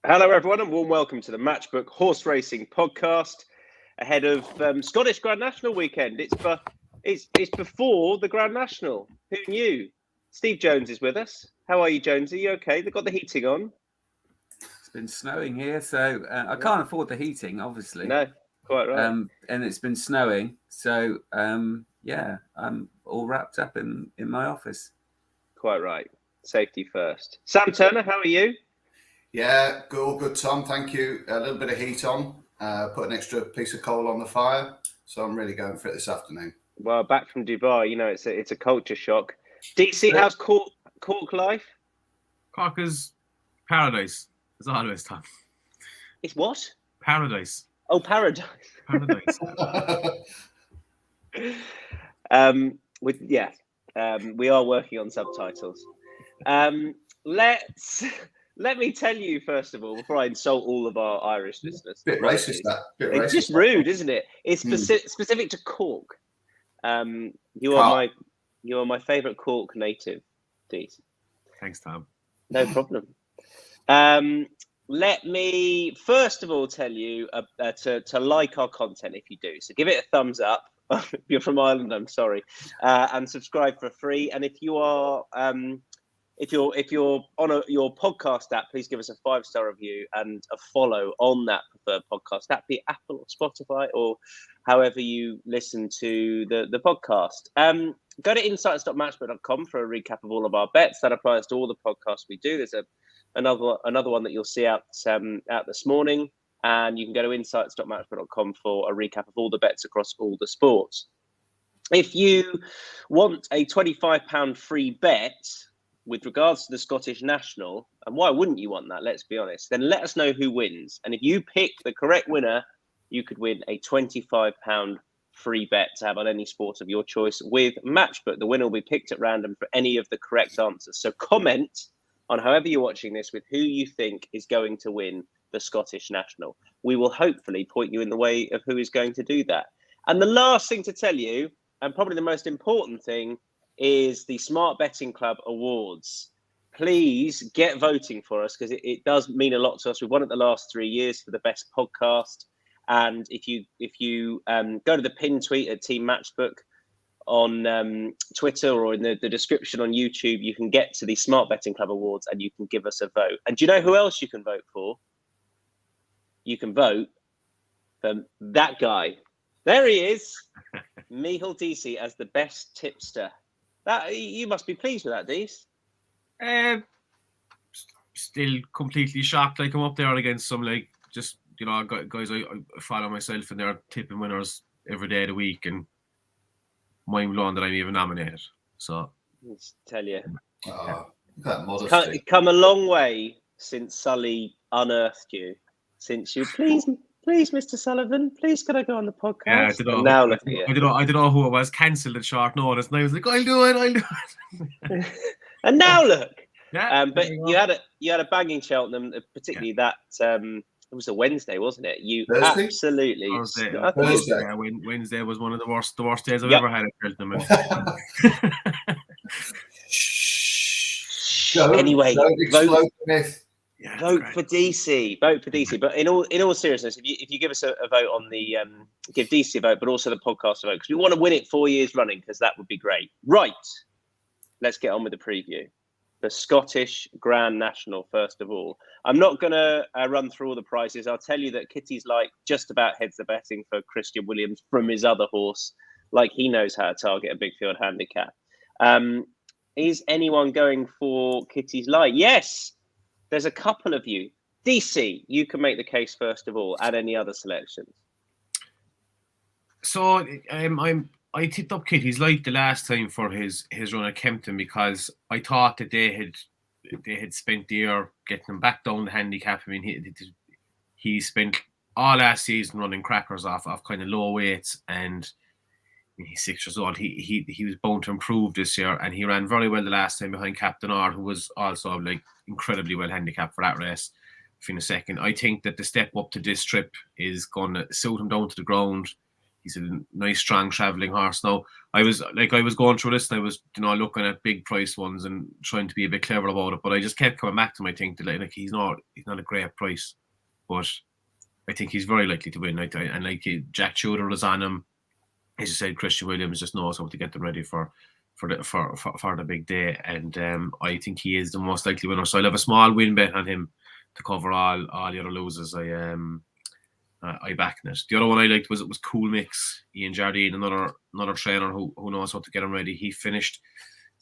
Hello, everyone, and warm welcome to the Matchbook Horse Racing Podcast ahead of Scottish Grand National weekend. It's before the Grand National. Who knew? Steve Jones is with us. How are you, Jones? Are you okay? They've got the heating on. It's been snowing here, so I can't afford the heating, obviously. No, quite right. And it's been snowing, so yeah, I'm all wrapped up in my office. Quite right. Safety first. Sam Turner, how are you? Yeah, all good, Tom. Thank you. A little bit of heat on. Put an extra piece of coal on the fire, so I'm really going for it this afternoon. Well, back from Dubai, you know, it's a culture shock. DC, how's Cork life? Cork is paradise. It's always Tom. It's what? Paradise. Oh, paradise. Paradise. We are working on subtitles. Let me tell you, first of all, before I insult all of our Irish listeners. Bit racist, that. It's just rude, isn't it? It's specific to Cork. You are my favourite Cork native, Deasy. Thanks, Tom. No problem. Let me first of all tell you to like our content if you do. So give it a thumbs up. If you're from Ireland, I'm sorry, and subscribe for free. And if you are if you're on your podcast app, please give us a 5-star review and a follow on that preferred podcast app, be it Apple or Spotify or however you listen to the podcast. Go to insights.matchbook.com for a recap of all of our bets. That applies to all the podcasts we do. There's another one that you'll see out this morning, and you can go to insights.matchbook.com for a recap of all the bets across all the sports. If you want a £25 free bet with regards to the Scottish National, and why wouldn't you want that, let's be honest, then let us know who wins. And if you pick the correct winner, you could win a £25 free bet to have on any sport of your choice with Matchbook. The winner will be picked at random for any of the correct answers. So comment on however you're watching this with who you think is going to win the Scottish National. We will hopefully point you in the way of who is going to do that. And the last thing to tell you, and probably the most important thing, is the Smart Betting Club Awards. Please get voting for us, because it does mean a lot to us. We've won it the last 3 years for the best podcast. And if you go to the pin tweet at Team Matchbook on Twitter or in the description on YouTube, you can get to the Smart Betting Club Awards and you can give us a vote. And do you know who else you can vote for? You can vote for that guy. There he is, Micheál Deasy, as the best tipster. That you must be pleased with that, Dees. Still completely shocked. I come up there against some guys I follow myself, and they're tipping winners every day of the week, and mind blown that I'm even nominated. So let's tell you, It's come a long way since Sully unearthed you. Since you Please, Mr. Sullivan, please could I go on the podcast? Yeah, I don't know who it was, cancelled at short notice, and I was like, I'll do it. And now look. Yeah, but you had a banging Cheltenham, particularly that it was a Wednesday, wasn't it? You Thursday? absolutely Thursday. Yeah, Wednesday was one of the worst days I've ever had at Cheltenham. Anyway, vote for DC. Vote for DC. But in all seriousness, if you give us a vote on the give DC a vote, but also the podcast a vote, because we want to win it 4 years running, because that would be great. Right, let's get on with the preview. The Scottish Grand National, first of all. I'm not going to run through all the prices. I'll tell you that Kitty's like just about heads the betting for Christian Williams from his other horse, like he knows how to target a big field handicap. Is anyone going for Kitty's Light? Yes. There's a couple of you. DC, you can make the case first of all, and any other selections. So I tipped up Kitty's Light the last time for his run at Kempton, because I thought that they had spent the year getting him back down the handicap. I mean, he spent all last season running crackers off kind of low weights, and he's 6 years old. He was bound to improve this year, and he ran very well the last time behind Captain R, who was also incredibly well handicapped for that race. In a second, I think that the step up to this trip is going to suit him down to the ground. he's a nice, strong travelling horse. Now, I was going through this, and I was, looking at big price ones and trying to be a bit clever about it, but I just kept coming back to him. I think that like he's not a great price, but I think he's very likely to win. And Jack Tudor is on him. As you said, Christian Williams just knows how to get them ready for the big day, and I think he is the most likely winner. So I'll have a small win bet on him to cover all the other losers. I backed it. The other one I liked was Cool Mix. Ian Jardine, another trainer who knows how to get him ready. He finished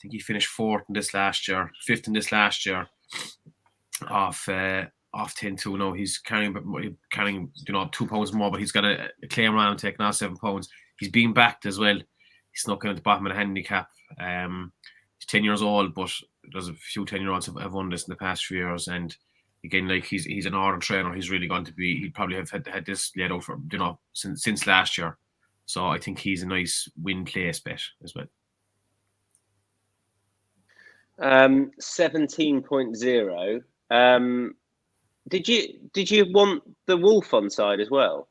4th in this last year, 5th in this last year, off 10-2. Now he's carrying 2 pounds more, but he's got a claim around taking now 7 pounds. He's being backed as well. He's snuck in at the bottom of the handicap. He's 10 years old, but there's a few 10-year-olds have won this in the past few years. And again, like he's an ardent trainer. He's really going to be. He'd probably have had this laid out for since last year. So I think he's a nice win place bet as well. 17.0. Did you want the Wolf on side as well?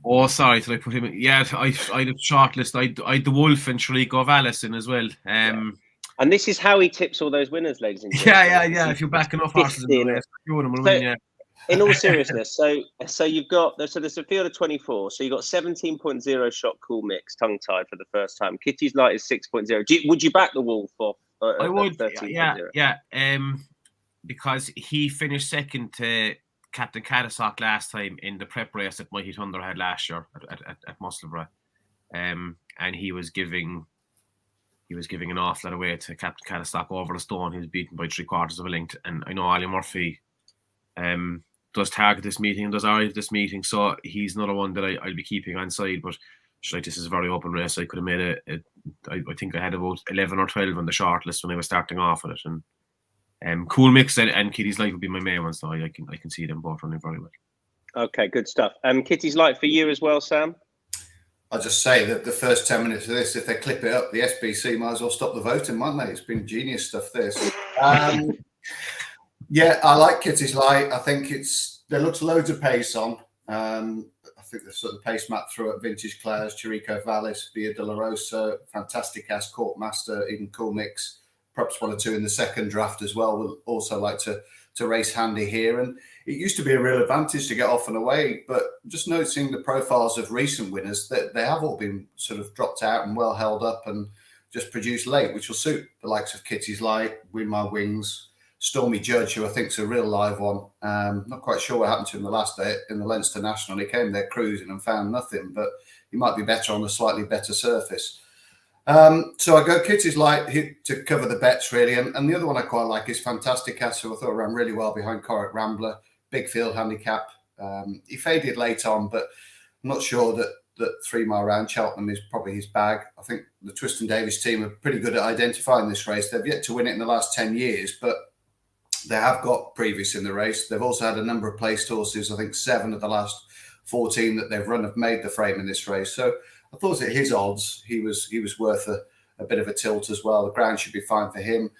Oh, sorry, did I put him in? Yeah, I'd have shortlist. I'd the Wolf and 𝗕𝗲𝗁 in as well. And this is how he tips all those winners, ladies and gentlemen. Yeah. If you're backing off horses in the race, few of them will win, yeah. In all seriousness, so you've got there's a field of 24. So you've got 17.0 shot Cool Mix tongue tied for the first time. Kitty's Light is 6.0. Would you back the Wolf off? I would. Yeah. Because he finished second to Captain 𝗕𝗁𝘁𝗁 last time in the prep race that Mighty Thunder had last year at Musselburgh, and he was giving an awful lot away to Captain 𝗕𝗁𝘁𝗁 over the stone. He was beaten by 3/4 of a length, and I know Ollie Murphy does target this meeting and does alright at this meeting, so he's another one that I'll be keeping on side. But this is a very open race. I could have made I think I had about 11 or 12 on the short list when I was starting off with it, and Cool Mix and Kitty's Light would be my main ones, so I can see them both running very well. Okay, good stuff. Kitty's Light for you as well, Sam? I'll just say that the first 10 minutes of this, if they clip it up, the SBC might as well stop the voting, mightn't they? It's been genius stuff, this. Yeah, I like Kitty's Light. I think there looks loads of pace on. I think the sort of pace map through at Vintage Clares, 𝗕𝗲𝗁𝘁𝗁 𝗵𝗲 𝗲𝗏 Fantasticas, Court Master, even Cool Mix. Perhaps 1 or 2 in the second draft as well. We'll also like to race handy here. And it used to be a real advantage to get off and away, but just noticing the profiles of recent winners, that they have all been sort of dropped out and well held up and just produced late, which will suit the likes of Kitty's Light, Win My Wings, Stormy Judge, who I think is a real live one. Not quite sure what happened to him the last day in the Leinster National. He came there cruising and found nothing, but he might be better on a slightly better surface. So I go Kitty's Light to cover the bets, really. And the other one I quite like is Fantasticas, who I thought ran really well behind Corrick Rambler. Big field handicap. He faded late on, but I'm not sure that 3 mile round Cheltenham is probably his bag. I think the Twiston Davies team are pretty good at identifying this race. They've yet to win it in the last 10 years, but they have got previous in the race. They've also had a number of placed horses. I think 7 of the last 14 that they've run have made the frame in this race. So I thought at his odds, he was worth a bit of a tilt as well. The ground should be fine for him.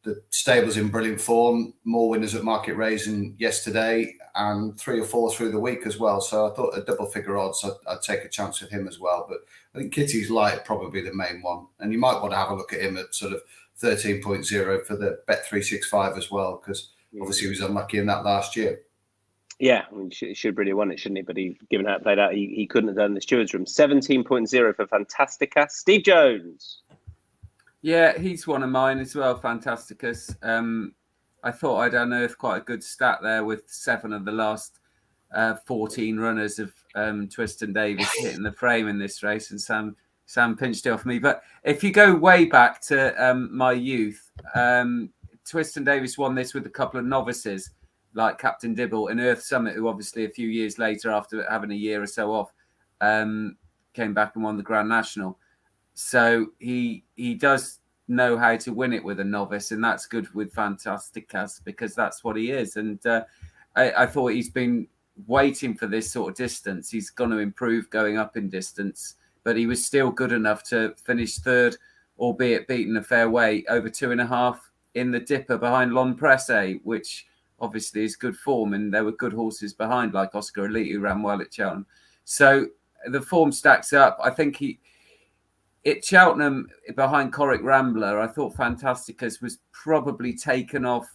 The stable's in brilliant form. More winners at Market Raising yesterday and 3 or 4 through the week as well. So I thought at double figure odds, I'd take a chance with him as well. But I think Kitty's Light probably the main one. And you might want to have a look at him at sort of 13.0 for the Bet365 as well, because obviously he was unlucky in that last year. Yeah, I mean, he should really won it, shouldn't he? But given how it played out, he couldn't have done the stewards room. 17.0 for Fantasticas. Steve Jones. Yeah, he's one of mine as well, Fantasticas. I thought I'd unearthed quite a good stat there with 7 of the last 14 runners of Twiston Davies hitting the frame in this race, and Sam pinched it off me. But if you go way back to my youth, Twiston Davies won this with a couple of novices like Captain Dibble and Earth Summit, who obviously a few years later, after having a year or so off, came back and won the Grand National. So he does know how to win it with a novice, and that's good with Fantasticas because that's what he is. And I thought he's been waiting for this sort of distance. He's going to improve going up in distance, but he was still good enough to finish 3rd, albeit beaten a fair way, over 2.5 in the dipper behind Lon Presse, which obviously is good form, and there were good horses behind like Oscar Elite who ran well at Cheltenham. So the form stacks up. I think at Cheltenham behind 𝗕𝗁𝘁𝗁𝗍 Rambler, I thought Fantasticus was probably taken off.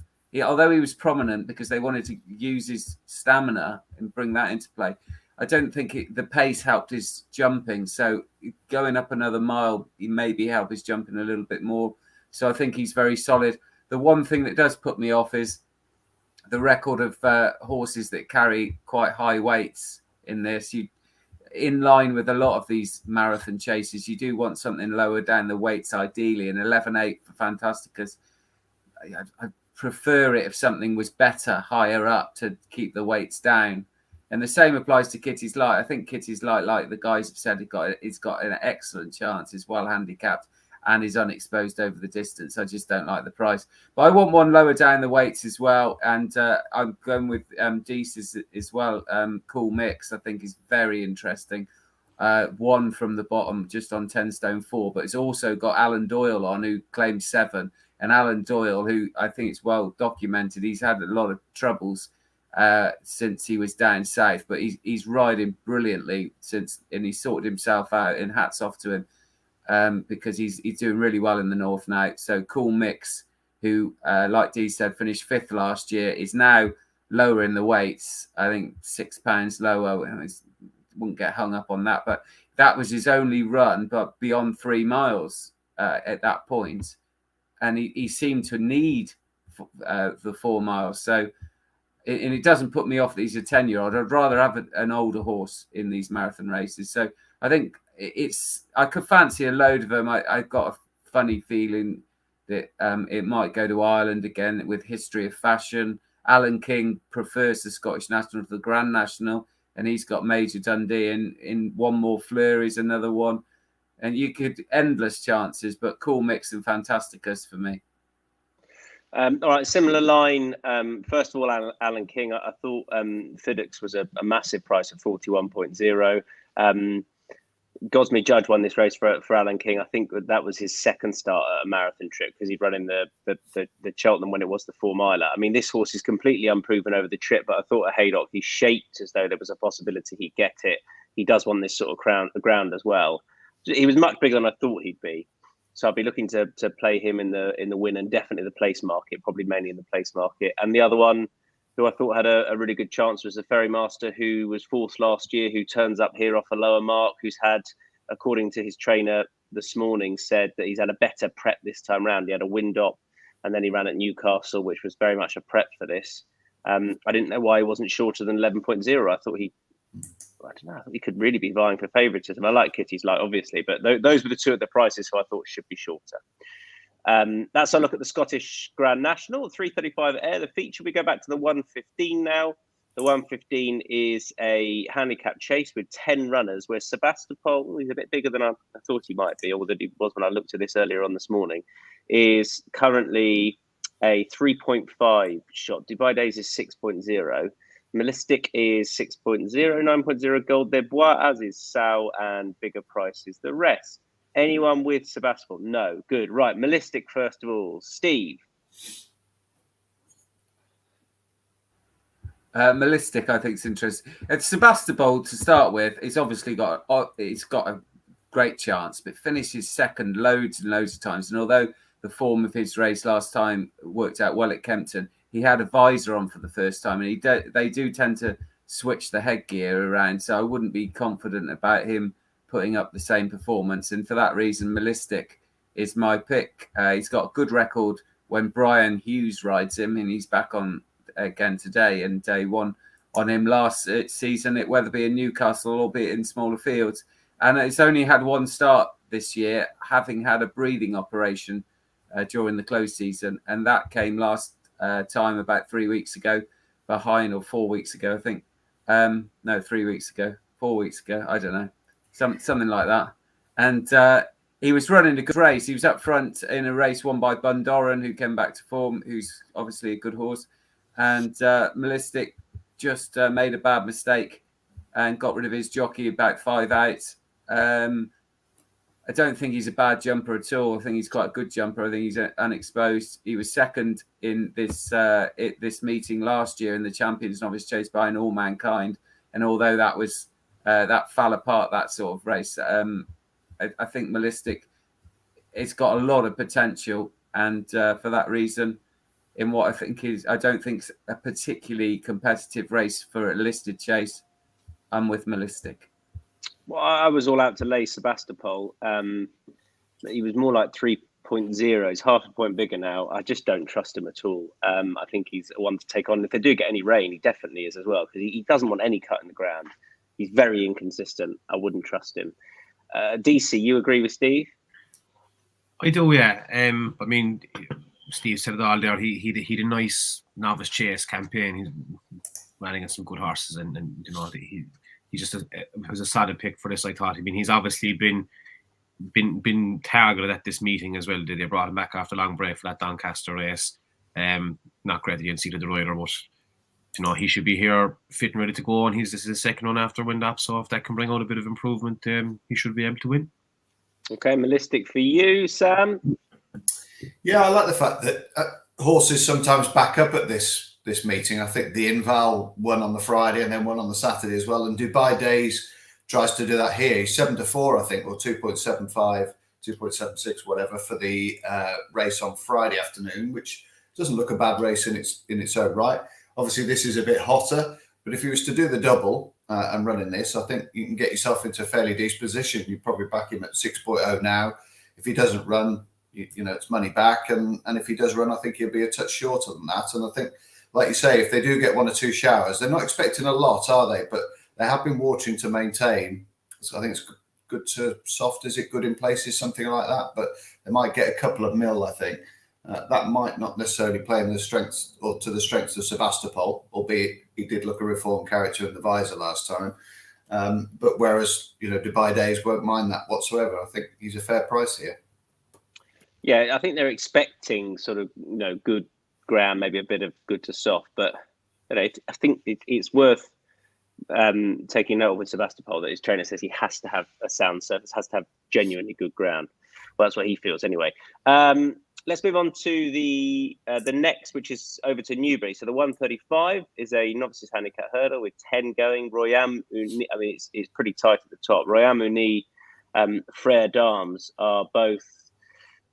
Although he was prominent because they wanted to use his stamina and bring that into play, I don't think the pace helped his jumping. So going up another mile, he maybe helped his jumping a little bit more. So I think he's very solid. The one thing that does put me off is the record of horses that carry quite high weights in this. In line with a lot of these marathon chases, you do want something lower down the weights, ideally. And 11.8 for Fantasticus, I prefer it if something was better higher up to keep the weights down. And the same applies to 𝗕𝗲𝘁𝘁. I think 𝗕𝗲𝘁𝘁, like the guys have said, it's got an excellent chance. It's well handicapped and is unexposed over the distance. I just don't like the price. But I want one lower down the weights as well. And I'm going with Deasy as well. Cool Mix, I think, is very interesting. One from the bottom, just on 10 stone 4. But it's also got Alan Doyle on, who claims 7. And Alan Doyle, who I think is well documented, he's had a lot of troubles since he was down south. But he's riding brilliantly since, and he's sorted himself out, and hats off to him. Because he's doing really well in the north now. So Cool Mix, who, like Dee said, finished 5th last year, is now lower in the weights. I think £6 lower. I wouldn't get hung up on that, but that was his only run, but beyond 3 miles at that point. And he seemed to need the 4 miles. So, and it doesn't put me off that he's a 10-year-old. I'd rather have an older horse in these marathon races. So I think I could fancy a load of them. I've got a funny feeling that it might go to Ireland again with History of Fashion. Alan King prefers the Scottish National to the Grand National, and he's got Major Dundee in One More Fleur is another one. And you could endless chances, but Cool Mix and Fantasticus for me. All right, similar line. First of all, Alan King, I thought FIDX was a massive price of 41.0. Gosme Judge won this race for Alan King. I think that was his second start at a marathon trip, because he'd run in the Cheltenham when it was the 4 miler. I mean, this horse is completely unproven over the trip, but I thought at Haydock he shaped as though there was a possibility he'd get it. He does want this sort of ground as well. He was much bigger than I thought he'd be. So I'll be looking to play him in the win, and definitely the place market, probably mainly in the place market. And the other one who I thought had a really good chance was the Ferrymaster, who was 4th last year, who turns up here off a lower mark, who's had, according to his trainer this morning, said that he's had a better prep this time round. He had a wind up, and then he ran at Newcastle, which was very much a prep for this. I didn't know why he wasn't shorter than 11.0. I thought he could really be vying for favouritism. I like 𝗕𝗲𝘁𝘁𝘁, obviously, but those were the two at the prices who I thought should be shorter. That's a look at the Scottish Grand National, 335 Air. The feature, we go back to the 115 now. The 115 is a handicap chase with 10 runners, where 𝗲𝗲𝘁𝘁𝗁, he's a bit bigger than I thought he might be, or that he was when I looked at this earlier on this morning, is currently a 3.5 shot. Dubai Days is 6.0. Melistic is 6.0, 9.0 Gold Debois, as is Sao, and bigger prices the rest. Anyone with 𝗲𝗲𝘁𝘁𝗁? No. Good. Right. Melistic, first of all. Steve. Melistic, I think, is interesting. 𝗲𝗲𝘁𝘁𝘁𝗁, to start with, it's obviously got a great chance, but finishes second loads and loads of times. And although the form of his race last time worked out well at Kempton, he had a visor on for the first time, and they do tend to switch the headgear around. So I wouldn't be confident about him putting up the same performance. And for that reason, Melistic is my pick. He's got a good record when Brian Hughes rides him, and he's back on again today. And he won on him last season at Wetherby and Newcastle, albeit in smaller fields. And it's only had one start this year, having had a breathing operation during the close season. And that came last time about 3 weeks ago, behind, or 4 weeks ago, I think. No, 3 weeks ago, 4 weeks ago, I don't know, something like that. And he was running a good race. He was up front in a race won by Bundoran, who came back to form, who's obviously a good horse. And Melistic just made a bad mistake and got rid of his jockey about 5 out. I don't think he's a bad jumper at all. I think he's quite a good jumper. I think he's unexposed. He was second in this meeting last year in the Champions Novice Chase behind All Mankind. And although that was that 𝗕𝗲𝘁𝗃, that sort of race. I think 𝗲𝗁istic, it's got a lot of potential, and for that reason, in what I don't think a particularly competitive race for a listed chase, I'm with 𝗲𝗁istic. Well, I was all out to lace 𝗲𝗲𝘁𝗁. He was more like 3.0. He's half a point bigger now. I just don't trust him at all. I think he's one to take on. If they do get any rain, he definitely is as well, because he doesn't want any cut in the ground. He's very inconsistent. I wouldn't trust him. Deasy, you agree with Steve? I do, yeah. I mean, Steve said it all there. He had a nice novice chase campaign. He's running against some good horses, and you know, he just was a solid pick for this, I thought. I mean, he's obviously been targeted at this meeting as well. They brought him back after a long break for that Doncaster race. Not great that he didn't see the rider, but you know, he should be here fit and ready to go, and this is his second one after Windop, so if that can bring out a bit of improvement, he should be able to win. Okay, 𝗲𝗁istic for you, Sam. Yeah, I like the fact that horses sometimes back up at this meeting. I think the Inval won on the Friday and then won on the Saturday as well, and Dubai Days tries to do that here. He's 7-4, I think, or 2.75, 2.76, whatever, for the race on Friday afternoon, which doesn't look a bad race in its own right. Obviously, this is a bit hotter, but if he was to do the double and run in this, I think you can get yourself into a fairly decent position. You probably back him at 6.0 now. If he doesn't run, you know, it's money back. And if he does run, I think he'll be a touch shorter than that. And I think, like you say, if they do get 1 or 2 showers, they're not expecting a lot, are they? But they have been watering to maintain. So I think it's good to soft. Is it good in places, something like that? But they might get a couple of mil, I think. That might not necessarily play in the strengths or to the strengths of 𝗲𝗲𝘁𝗁, albeit he did look a reformed character in the visor last time. But whereas, you know, Dubai Days won't mind that whatsoever. I think he's a fair price here. Yeah, I think they're expecting sort of, you know, good ground, maybe a bit of good to soft. But you know, I think it's worth taking note with 𝗲𝗲𝘁𝗁 that his trainer says he has to have a sound surface, has to have genuinely good ground. Well, that's what he feels anyway. Let's move on to the next, which is over to Newbury. So the 135 is a novices handicap hurdle with 10 going. 𝗲𝗂𝘁𝑚 𝗂𝑛𝑖, I mean, it's pretty tight at the top. 𝗲𝗂𝘁𝑚 𝗂𝑛𝑖, 𝗕𝗲 𝗲𝗂𝑚 are both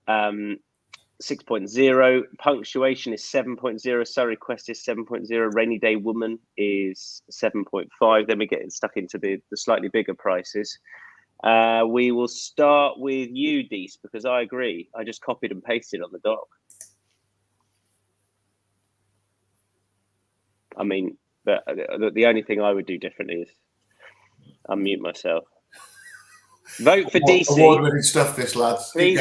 6.0. Punctuation is 7.0. Surrey Quest is 7.0. Rainy Day Woman is 7.5. Then we get stuck into the slightly bigger prices. We will start with you, Dease, because I agree. I just copied and pasted on the doc. I mean, but the only thing I would do differently is unmute myself. Vote for Deasy. Award-winning stuff, this, lads. Please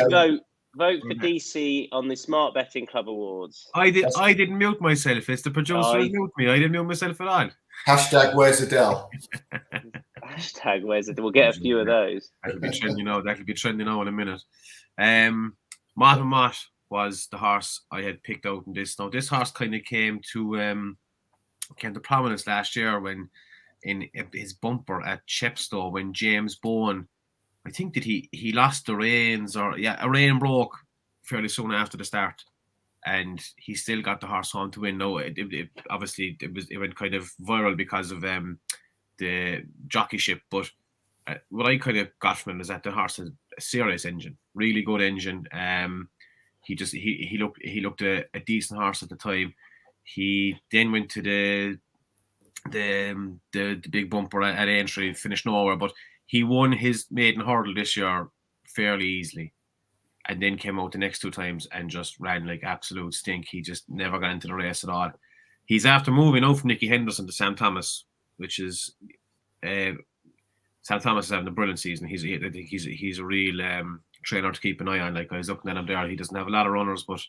vote for Deasy on the Smart Betting Club Awards. I didn't mute myself. It's the producer who mute me. I didn't mute myself at all. Hashtag where's Adele? Hashtag where's it? We'll get a few of those. That'll be trending now. That'll be trending now in a minute. 𝗲𝗲𝘁𝗁 was the horse I had picked out in this. Now this horse kind of came to prominence last year when in his bumper at Chepstow when James Bowen, I think that he lost the reins, or a rein broke fairly soon after the start, and he still got the horse home to win. No, obviously it went kind of viral because of the jockeyship, but what I kind of got from him is that the horse has a serious engine, really good engine. He looked a decent horse at the time. He then went to the big bumper at Aintree, finished nowhere, but he won his maiden hurdle this year fairly easily, and then came out the next 2 times and just ran like absolute stink. He just never got into the race at all. He's after moving out from Nicky Henderson to Sam Thomas, which is Sam Thomas is having a brilliant season. He's a real trainer to keep an eye on. Like I was looking at him there, he doesn't have a lot of runners, but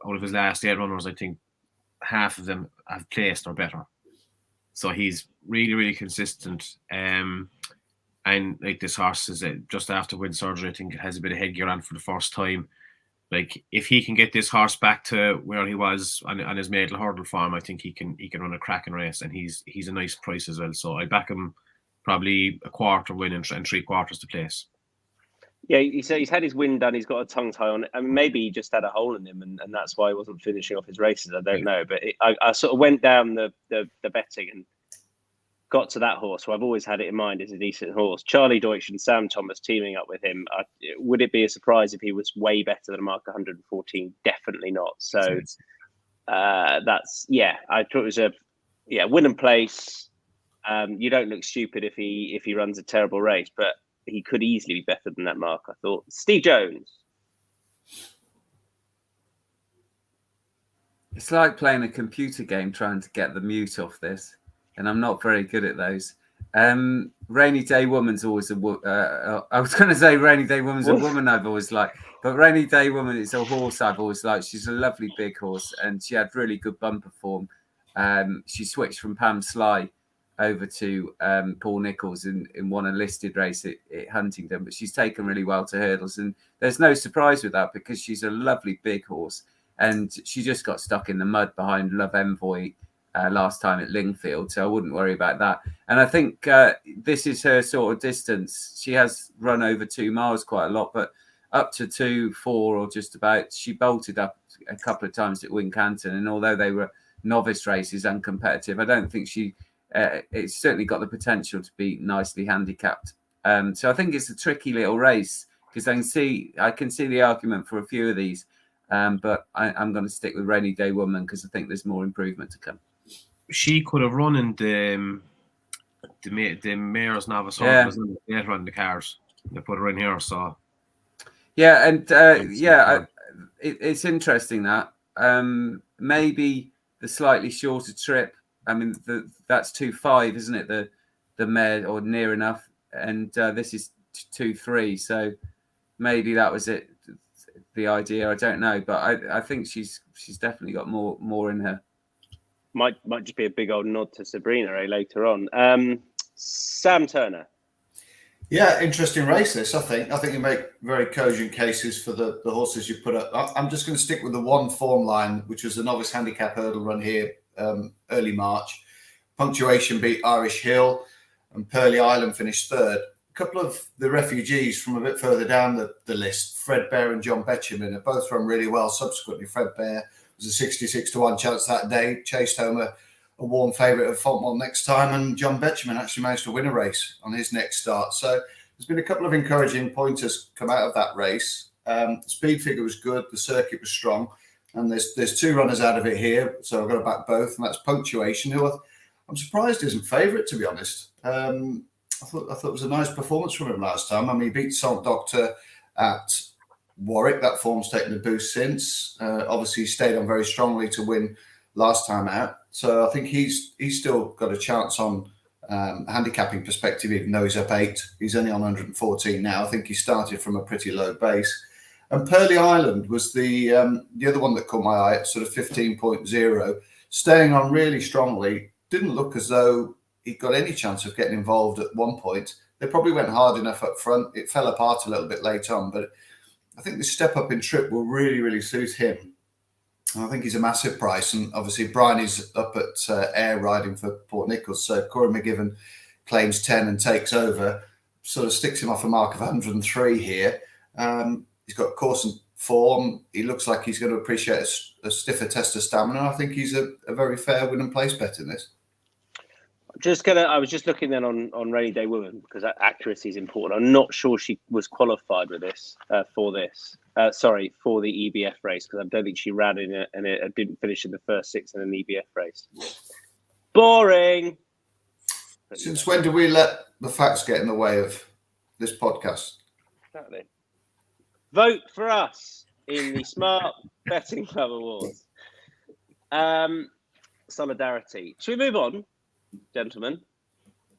out of his last 8 runners, I think half of them have placed or better. So he's really, really consistent. And like this horse is just after wind surgery, I think it has a bit of headgear on for the first time. Like if he can get this horse back to where he was on his maiden hurdle form, I think he can run a cracking race, and he's a nice price as well. So I back him probably a quarter win and 3/4 to place. Yeah, he's had his win done. He's got a tongue tie on it. I mean, maybe he just had a hole in him, and that's why he wasn't finishing off his races. I don't know, but I sort of went down the betting and got to that horse, who I've always had it in mind as a decent horse, Charlie Deutsch and Sam Thomas teaming up with him, would it be a surprise if he was way better than a mark 114? Definitely not. So that's, I thought it was win and place. You don't look stupid if he runs a terrible race, but he could easily be better than that mark, I thought. Steve Jones. It's like playing a computer game trying to get the mute off this, and I'm not very good at those. Rainy Day Woman's always I was going to say Rainy Day Woman's a woman I've always liked, but Rainy Day Woman is a horse I've always liked. She's a lovely big horse, and she had really good bumper form. She switched from Pam Sly over to Paul Nicholls in won a listed race at Huntingdon, but she's taken really well to hurdles, and there's no surprise with that because she's a lovely big horse. And she just got stuck in the mud behind Love Envoy last time at Lingfield, so I wouldn't worry about that. And I think this is her sort of distance. She has run over 2 miles quite a lot, but up to 2-4 or just about, she bolted up a couple of times at Wincanton. And although they were novice races and competitive, I don't think it's certainly got the potential to be nicely handicapped. So I think it's a tricky little race because I can see the argument for a few of these. But I'm going to stick with Rainy Day Woman because I think there's more improvement to come. She could have run in the Mayor's Novice Horse later on the cars. They put her in here, so it's interesting that maybe the slightly shorter trip. I mean, that's 2.5, isn't it? The mare, or near enough, and this is 2.3, so maybe that was it. The idea, I don't know, but I think she's definitely got more in her. Might just be a big old nod to Sabrina later on. Sam Turner. Yeah, interesting race this. I think you make very cogent cases for the horses you put up. I'm just going to stick with the one form line, which was the novice handicap hurdle run here early March. Punctuation beat Irish Hill, and Pearly Island finished third. A couple of the refugees from a bit further down the list, Fredbear and John Betjeman, have both run really well. Subsequently, Fredbear was a 66-1 chance that day, chased home a warm favourite of Fontmont next time, and John Betjeman actually managed to win a race on his next start. So there's been a couple of encouraging pointers come out of that race. The speed figure was good, the circuit was strong, and there's 2 runners out of it here, so I've got to back both, and that's Punctuation, who I'm surprised isn't favourite, to be honest. I thought it was a nice performance from him last time. I mean, he beat Salt Doctor at Warwick. That form's taken a boost since. Obviously, he stayed on very strongly to win last time out. So I think he's still got a chance on handicapping perspective, even though he's up 8. He's only on 114 now. I think he started from a pretty low base. And Pearly Island was the other one that caught my eye at sort of 15.0, staying on really strongly. Didn't look as though he got any chance of getting involved at one point. They probably went hard enough up front. It fell apart a little bit later on, but I think the step up in trip will really, really suit him. And I think he's a massive price. And obviously, Brian is up at Ayr riding for Port Nicholls. So Corey McGiven claims 10 and takes over, sort of sticks him off a mark of 103 here. He's got course and form. He looks like he's going to appreciate a stiffer test of stamina. I think he's a very fair win and place bet in this. I was just looking then on Rainy Day Woman because accuracy is important. I'm not sure she was qualified with this for the EBF race because I don't think she ran in it and it didn't finish in the first 6 in an EBF race. Boring. Since when do we let the facts get in the way of this podcast? Exactly. Vote for us in the Smart Betting Club Awards. Solidarity. Should we move on, gentlemen,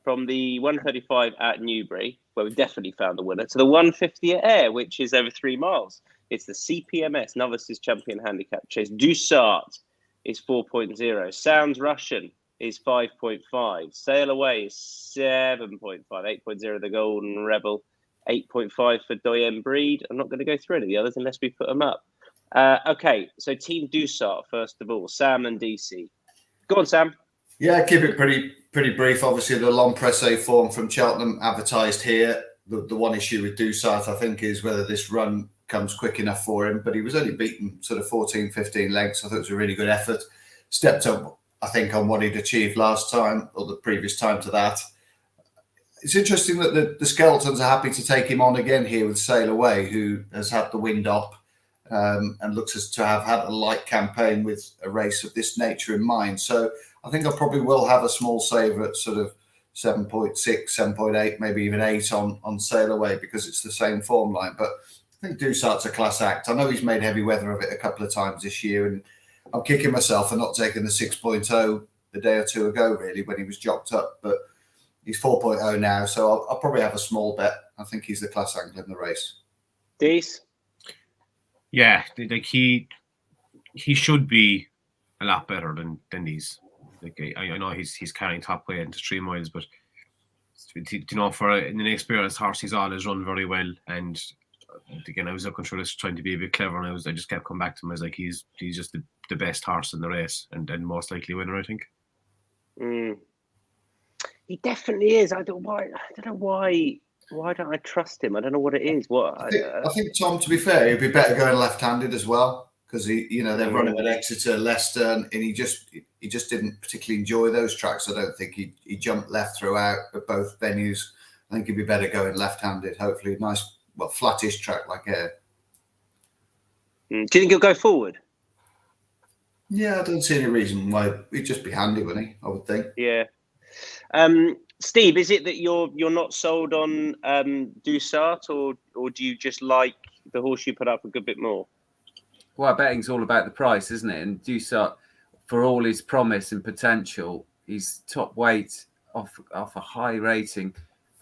from the 135 at Newbury, where we definitely found the winner, to the 150 at Ayr, which is over 3 miles. It's the CPMS Novices Champion Handicap Chase. Dussart is 4.0. Sounds Russian is 5.5. Sail Away is 7.5. 8.0 the Golden Rebel. 8.5 for Doyen Breed. I'm not going to go through any of the others unless we put them up. Okay, so Team Dussart, first of all. Sam and Deasy. Go on, Sam. Yeah, keep it pretty brief. Obviously, the long presse form from Cheltenham advertised here. The one issue with Dussart, I think, is whether this run comes quick enough for him. But he was only beaten sort of 14, 15 lengths. I thought it was a really good effort. Stepped up I think, on what he'd achieved last time or the previous time to that. It's interesting that the Skeletons are happy to take him on again here with Sail Away, who has had the wind up and looks as to have had a light campaign with a race of this nature in mind. So I think I probably will have a small saver at sort of 7.6, 7.8, maybe even 8 on Sail Away, because it's the same form line. But I think 𝗕𝗲𝘁𝗁 a class act. I know he's made heavy weather of it a couple of times this year, and I'm kicking myself for not taking the 6.0 a day or two ago, really, when he was jocked up. But he's 4.0 now, so I'll probably have a small bet. I think he's the class angler in the race. Dees? Yeah, like he should be a lot better than these. Like I know he's carrying top weight into 3 miles, but you know, for an inexperienced horse, he's always run very well. And again, I was looking through this, trying to be a bit clever, and I just kept coming back to him. I was like, he's just the best horse in the race, and most likely winner, I think. He definitely is. I don't know why. Why don't I trust him? I don't know what it is. I think Tom, to be fair, he'd be better going left-handed as well, because they're running at Exeter, Leicester, and he just didn't particularly enjoy those tracks. I don't think he jumped left throughout at both venues. I think he'd be better going left-handed. Hopefully, a nice, flattish track like here. Do you think he'll go forward? Yeah, I don't see any reason why. He'd just be handy, wouldn't he? I would think. Yeah. Steve, is it that you're not sold on 𝗕𝗲𝘁𝗁, or do you just like the horse you put up a good bit more? Well, betting's all about the price, isn't it? And 𝗕𝗲𝘁𝗁, for all his promise and potential, he's top weight off a high rating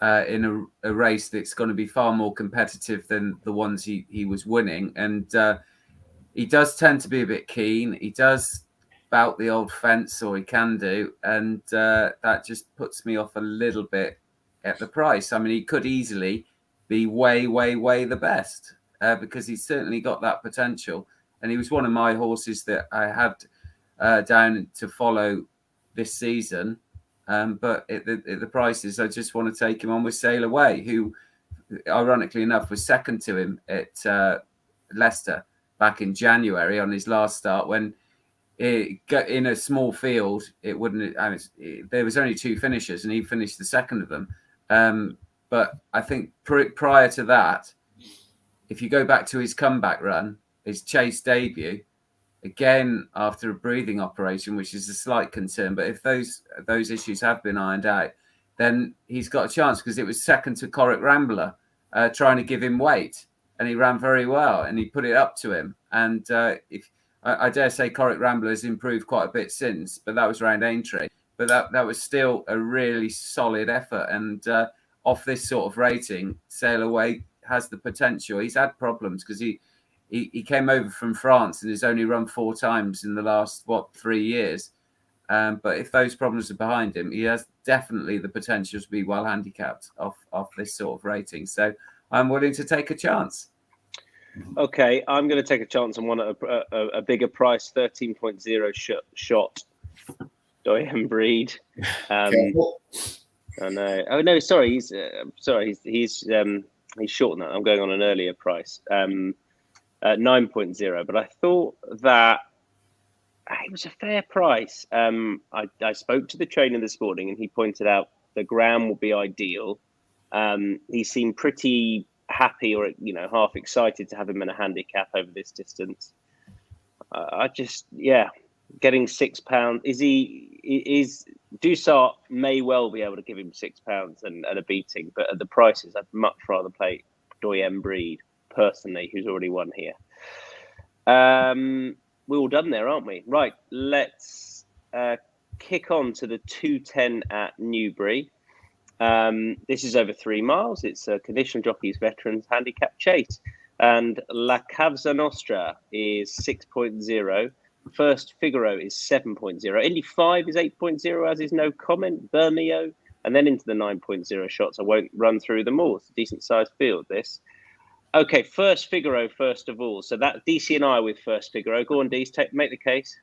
in a race that's going to be far more competitive than the ones he was winning. And he does tend to be a bit keen. He does bout the old fence, or he can do, and that just puts me off a little bit at the price. I mean, he could easily be way the best because he's certainly got that potential, and he was one of my horses that I had down to follow this season. But at the prices, I just want to take him on with Sail Away, who, ironically enough, was second to him at Leicester back in January on his last start, when in a small field, it wouldn't. There was only 2 finishers, and he finished the second of them. But I think prior to that, if you go back to his comeback run, his chase debut, again after a breathing operation, which is a slight concern, but if those issues have been ironed out, then he's got a chance, because it was second to 𝗕𝗲𝘁𝗁 trying to give him weight, and he ran very well, and he put it up to him. And I dare say 𝗕𝗲𝘁𝗁 has improved quite a bit since, but that was around Aintree. But that was still a really solid effort. And off this sort of rating, Sail Away has the potential. He's had problems because he came over from France and has only run 4 times in the last, 3 years. But if those problems are behind him, he has definitely the potential to be well handicapped off this sort of rating. So I'm willing to take a chance. Okay, I'm going to take a chance on one at a bigger price, 13.0 shot. 𝗕𝗲𝘁𝗁. I know. Oh no, sorry. He's short on that. I'm going on an earlier price, 9.0. But I thought that it was a fair price. I spoke to the trainer this morning, and he pointed out the ground will be ideal. He seemed pretty happy, or half excited to have him in a handicap over this distance. Getting £6. Is 𝗕𝗲𝘁𝗁 may well be able to give him £6 and a beating, but at the prices, I'd much rather play 𝗕𝗲𝘁𝗁 personally, who's already won here. We're all done there, aren't we? Right, let's kick on to the 210 at Newbury. This is over 3 miles. It's a Conditional Jockeys Veterans Handicap Chase, and La Cavza Nostra is 6.0. First Figaro is 7.0. Indy 5 is 8.0, as is No Comment, 𝗕𝗲𝘁𝗁, and then into the 9.0 shots. I won't run through them all. It's a decent sized field, this. Okay, First Figaro, first of all. So that Deasy and I with First Figaro. Go on, Deasy, make the case.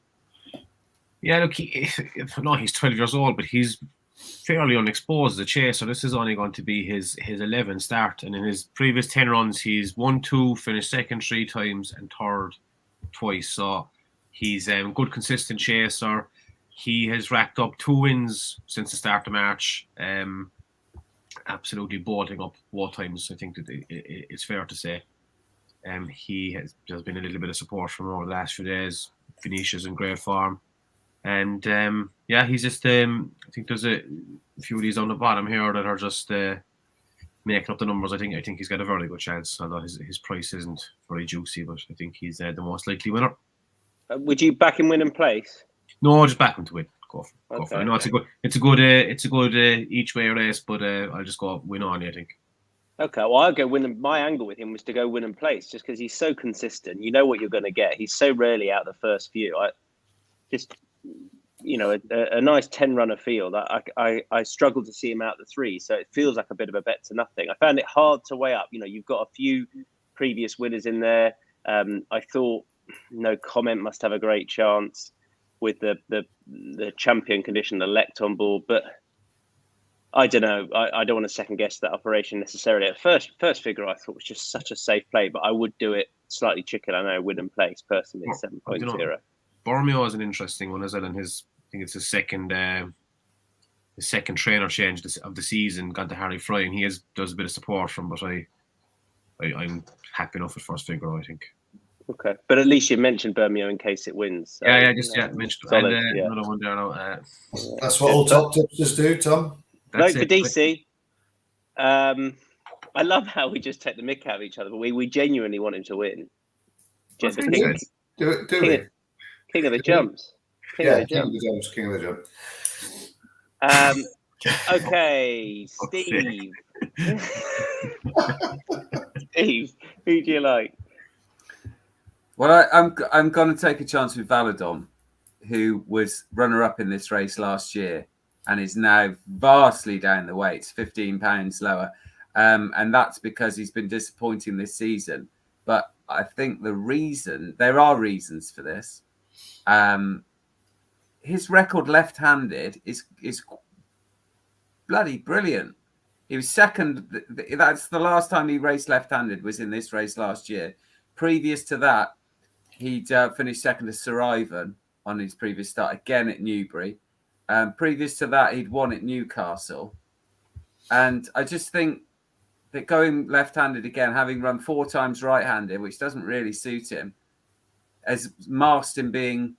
Yeah, look, he's 12 years old, but he's fairly unexposed as a chaser. This is only going to be his 11th start, and in his previous 10 runs, he's won 2, finished second 3 times, and third twice. So he's a good, consistent chaser. he has racked up 2 wins since the start of March. Absolutely bolting up both times. I think that it's fair to say. There's been a little bit of support from him over the last few days. Venetia's in great form, and he's just. I think there's a few of these on the bottom here that are just making up the numbers. I think he's got a very good chance. Although his price isn't very juicy, but I think he's the most likely winner. Would you back him win and place? No, just back him to win. Go for it. Okay. No, it's a good each way race, but I'll just go win on. I think. Okay, well, I'll go win. My angle with him was to go win and place, just because he's so consistent. You know what you're going to get. He's so rarely out the first few. A nice 10-runner field. I struggle to see him out the 3, so it feels like a bit of a bet to nothing. I found it hard to weigh up. You've got a few previous winners in there. I thought No Comment must have a great chance with the champion Conditional elect on board, but I don't know. I don't want to second guess that operation necessarily. At first figure I thought was just such a safe play, but I would do it slightly chicken. I know win and place personally 7.0. Bormio is an interesting one as well, and I think it's his second trainer change of the season. Got to Harry Fry, and does a bit of support from, but I'm happy enough with first figure, I think. Okay, but at least you mentioned Bormio in case it wins. So, mentioned. Solid, another one there now. That's what all top tipsters do, Tom. Like for Deasy, I love how we just take the mick out of each other, but we genuinely want him to win. Just the king, king of the jumps. King of the jumps. Okay, Steve. Steve, who do you like? Well, I'm going to take a chance with 𝗲𝗲𝗁, who was runner-up in this race last year and is now vastly down the weights, £15 lower. And that's because he's been disappointing this season. But I think there are reasons for this. His record left-handed is bloody brilliant. He was second. That's the last time he raced left-handed, was in this race last year. Previous to that, he'd finished second to 𝗲𝗲𝘁𝗁 on his previous start, again at Newbury. Previous to that, he'd won at Newcastle. And I just think that going left-handed again, having run 4 times right-handed, which doesn't really suit him, has masked him being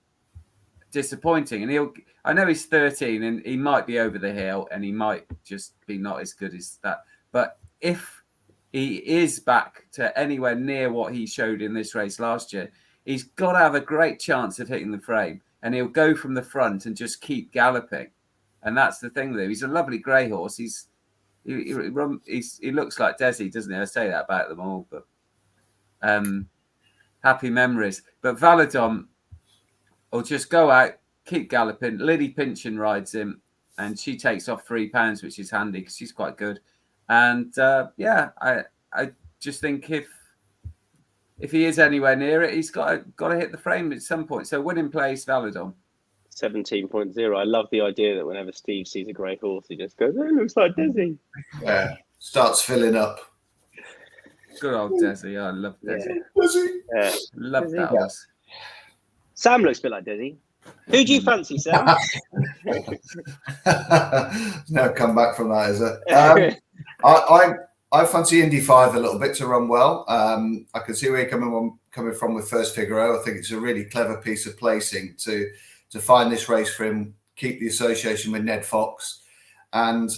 disappointing. And I know he's 13 and he might be over the hill and he might just be not as good as that. But if he is back to anywhere near what he showed in this race last year, he's got to have a great chance of hitting the frame. And he'll go from the front and just keep galloping. And that's the thing with him. He's a lovely grey horse. He looks like Deasy, doesn't he? I say that about them all, but happy memories. But 𝗲𝗲𝗁 will just go out, keep galloping. Lily Pinchin rides him, and she takes off £3, which is handy because she's quite good. And I just think if he is anywhere near it, he's got to hit the frame at some point. So win in place, 𝗲𝗲𝗁. 17.0. I love the idea that whenever Steve sees a great horse, he just goes, "Oh, it looks like Deasy." Yeah, starts filling up. Good old Deasy. I love Deasy. Yeah. Love that horse. Sam looks a bit like Deasy. Who do you fancy, Sam? No comeback from that, is it? I fancy Indy 5 a little bit to run well. I can see where you're coming from with First Figaro. I think it's a really clever piece of placing to find this race for him, keep the association with Ned Fox, and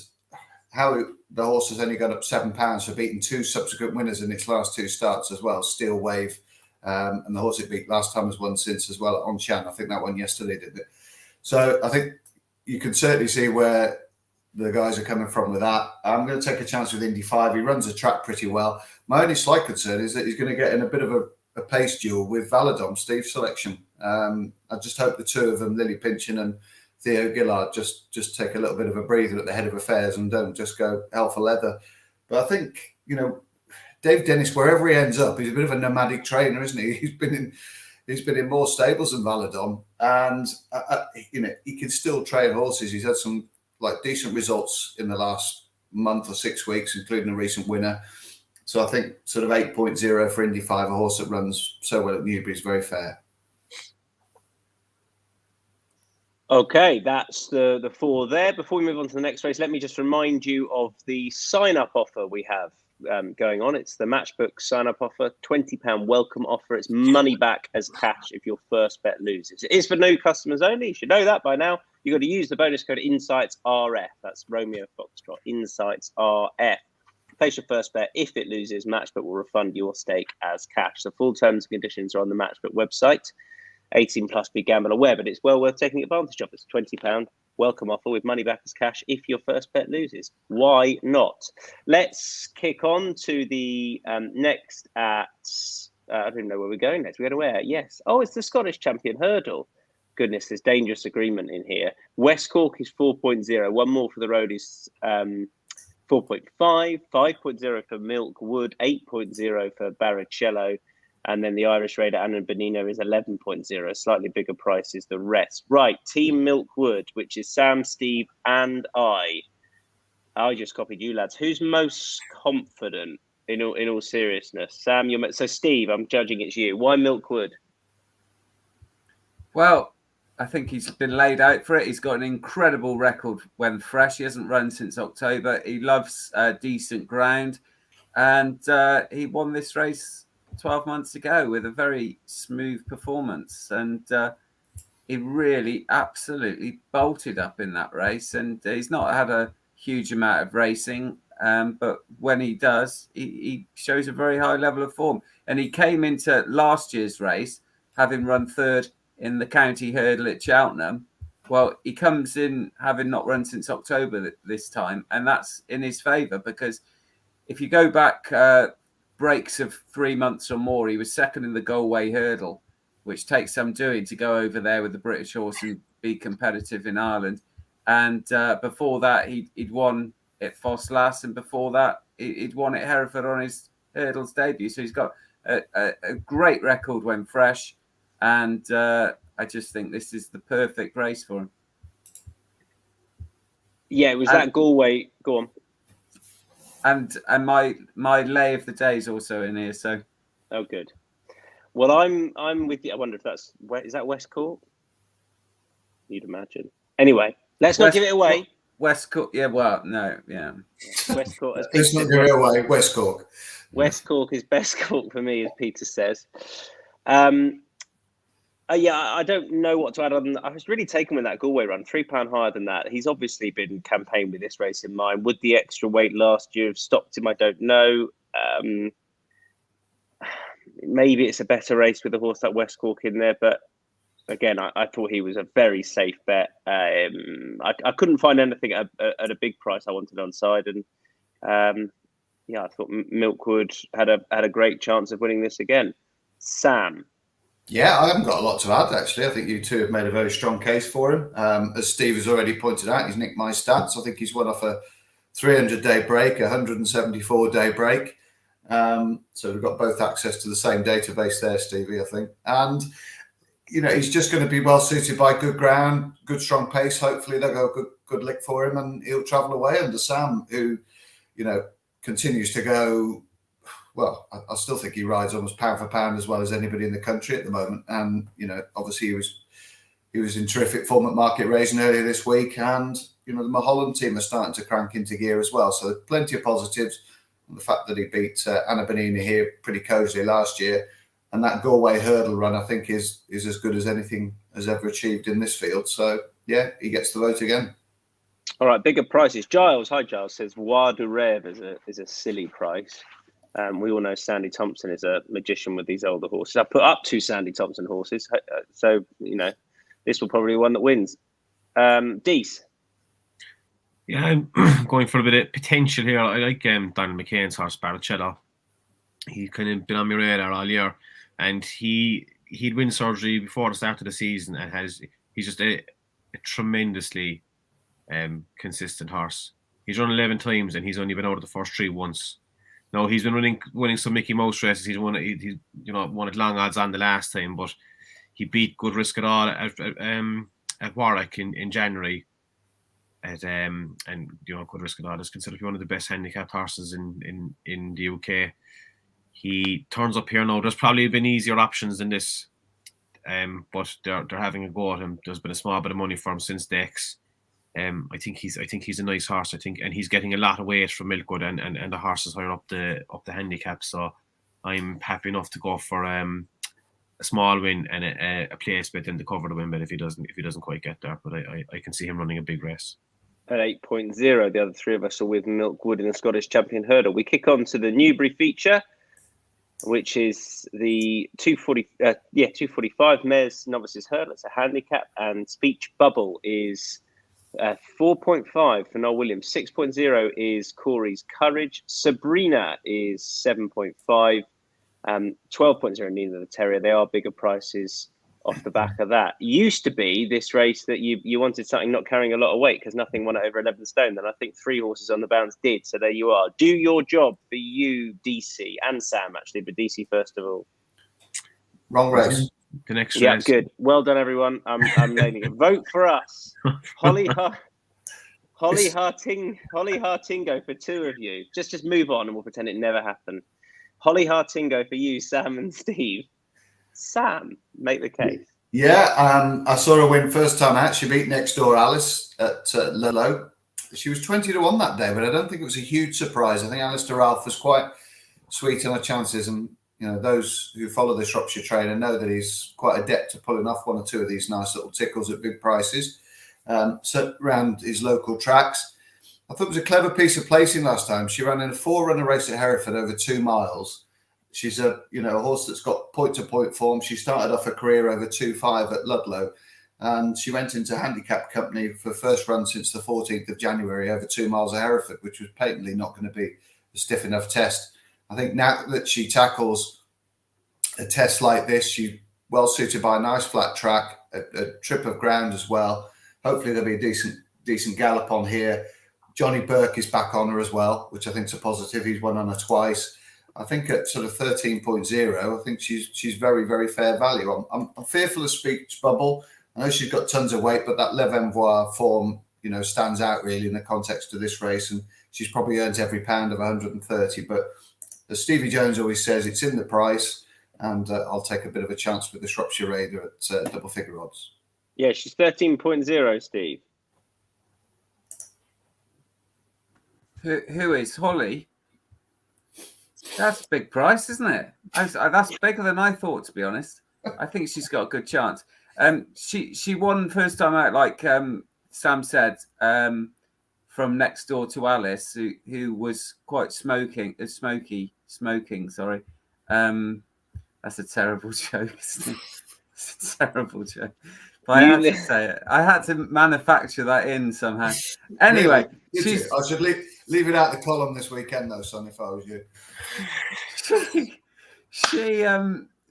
how the horse has only got up £7 for beating 2 subsequent winners in its last 2 starts as well. Steel Wave, and the horse it beat last time has won since as well on Chan. I think that one yesterday, didn't it? So I think you can certainly see where the guys are coming from with that. I'm going to take a chance with Indy 5. He runs the track pretty well. My only slight concern is that he's going to get in a bit of a pace duel with 𝗲𝗲𝗁, Steve's selection. I just hope the 2 of them, Lily Pinchin and Theo Gillard, just take a little bit of a breather at the head of affairs and don't just go hell for leather. But I think, Dave Dennis, wherever he ends up, he's a bit of a nomadic trainer, isn't he? He's been in more stables than 𝗲𝗲𝗁, and he can still train horses. He's had some decent results in the last month or 6 weeks, including a recent winner. So I think sort of 8.0 for Indy 5, a horse that runs so well at Newbury, is very fair. Okay, that's the 4 there. Before we move on to the next race, let me just remind you of the sign-up offer we have going on. It's the Matchbook sign-up offer, £20 welcome offer. It's money back as cash if your first bet loses. It is for new customers only. You should know that by now. You've got to use the bonus code INSIGHTSRF. That's Romeo Foxtrot, INSIGHTSRF. Place your first bet. If it loses, Matchbook will refund your stake as cash. The full terms and conditions are on the Matchbook website. 18 plus, be gamble aware, but it's well worth taking advantage of. It's £20 welcome offer with money back as cash if your first bet loses. Why not? Let's kick on to the next at, I don't know where we're going next. We're going to where? Yes. Oh, it's the Scottish champion hurdle. Goodness, there's dangerous agreement in here. West Cork is 4.0. One more for the road is 4.5, 5.0 for Milkwood, 8.0 for Baricello. And then the Irish Raider Anna Benino is 11.0, slightly bigger prices the rest. Right, Team Milkwood, which is Sam, Steve, and I. I just copied you, lads. Who's most confident in all seriousness? Sam, so Steve, I'm judging it's you. Why Milkwood? Well, I think he's been laid out for it. He's got an incredible record when fresh. He hasn't run since October. He loves decent ground. And he won this race 12 months ago with a very smooth performance, and he really absolutely bolted up in that race. And he's not had a huge amount of racing, but when he does, he shows a very high level of form. And he came into last year's race having run third in the county hurdle at Cheltenham. Well, he comes in having not run since October this time, and that's in his favour, because if you go back breaks of 3 months or more, he was second in the Galway hurdle, which takes some doing to go over there with the British horse and be competitive in Ireland. And before that, he'd won at Fosslas, and before that, he'd won at Hereford on his hurdles debut. So he's got a great record when fresh, and I just think this is the perfect race for him. Yeah, it was that Galway. Go on. And my lay of the day is also in here. So, oh, good. Well, I'm with you. I wonder if is that West Cork? You'd imagine. Anyway, let's not give it away. West Cork. Yeah. Well, no. Yeah. West Cork. Let's not give it away. West Cork. West Cork is best Cork for me, as Peter says. Yeah, I don't know what to add on. I was really taken with that Galway run, £3 higher than that. He's obviously been campaigned with this race in mind. Would the extra weight last year have stopped him? I don't know. Maybe it's a better race with a horse like West Cork in there, but again, I thought he was a very safe bet. I couldn't find anything at a big price I wanted on side, and yeah, I thought Milkwood had a great chance of winning this again. Sam. Yeah, I haven't got a lot to add, actually. I think you two have made a very strong case for him. As Steve has already pointed out, he's nicked my stats. I think he's won off a 300-day break, a 174-day break. So we've got both access to the same database there, Stevie, I think. And, you know, he's just going to be well suited by good ground, good strong pace. Hopefully they'll go a good lick for him, and he'll travel away under Sam, who, you know, continues to go... Well, I still think he rides almost pound for pound as well as anybody in the country at the moment. And, you know, obviously he was in terrific form at Market Raising earlier this week. And, you know, the Mulholland team are starting to crank into gear as well. So plenty of positives. And the fact that he beat Anna Benina here pretty cosily last year. And that Galway hurdle run, I think, is as good as anything has ever achieved in this field. So, yeah, he gets the vote again. All right, bigger prices. Giles, hi Giles, says Roi de Rêve is a silly price. We all know Sandy Thompson is a magician with these older horses. I put up 2 Sandy Thompson horses, so you know this will probably be one that wins. Deasy. Yeah, I'm going for a bit of potential here. I like Donald McCain's horse Baricello. He's kind of been on my radar all year, and he'd win surgery before the start of the season, and he's just a tremendously consistent horse. He's run 11 times, and he's only been out of the first 3 once. No, he's been winning some Mickey Mouse races. He's won at long odds on the last time, but he beat Good Risk at All at Warwick in January. And you know, Good Risk at All is considered to be one of the best handicapped horses in the UK. He turns up here now. There's probably been easier options than this. but they're having a go at him. There's been a small bit of money for him since the X. I think he's a nice horse. And he's getting a lot of weight from Milkwood, and the horse is higher up the handicap. So I'm happy enough to go for a small win and a place bet and to cover the win bet if he doesn't quite get there. But I can see him running a big race. At 8.0, the other three of us are with Milkwood in the Scottish Champion Hurdle. We kick on to the Newbury feature, which is the 245 Mares Novices Hurdle. It's a handicap, and Speech Bubble is 4.5 for Noel Williams. 6.0 is Corey's Courage. Sabrina is 7.5. 12.0 Neither the Terrier. They are bigger prices off the back of that. Used to be this race that you wanted something not carrying a lot of weight because nothing won it over 11 stone. Then I think 3 horses on the bounce did. So there you are. Do your job for you, Deasy, and Sam, actually, but Deasy first of all. Wrong race. The next Yeah, race. good. Well done, everyone. I'm nailing it. Vote for us. Holly Hartingo for 2 of you. Just move on and we'll pretend it never happened. Holly Hartingo for you, Sam and Steve. Sam, make the case. Yeah, I saw her win first time out. She beat Next Door Alice at Lillo. She was 20-1 that day, but I don't think it was a huge surprise. I think Alistair Ralph was quite sweet on her chances, and those who follow the Shropshire trainer know that he's quite adept at pulling off 1 or 2 of these nice little tickles at big prices. So around his local tracks. I thought it was a clever piece of placing last time. She ran in a 4-runner race at Hereford over 2 miles. She's a horse that's got point-to-point form. She started off her career over 2.5 at Ludlow, and she went into handicap company for first run since the 14th of January over 2 miles at Hereford, which was patently not going to be a stiff enough test. I think now that she tackles a test like this, she's well suited by a nice flat track, a trip of ground as well. Hopefully there'll be a decent gallop on here. Johnny Burke is back on her as well, which I think is a positive. He's won on her twice. I think at sort of 13.0, I think she's very, very fair value. I'm fearful of Speech Bubble. I know she's got tons of weight, but that Le Venvoir form, stands out really in the context of this race, and she's probably earns every pound of 130. But as Stevie Jones always says, it's in the price, and I'll take a bit of a chance with the Shropshire Raider at double figure odds. Yeah, she's 13.0, Steve. Who is Holly? That's a big price, isn't it? That's bigger than I thought, to be honest. I think she's got a good chance. She won first time out, like Sam said, from Next Door to Alice, who was quite smoking. Sorry, that's a terrible joke. Isn't it? It's a terrible joke. But I had to say it. I had to manufacture that in somehow. Anyway, I should leave it out the column this weekend, though, son. If I was you,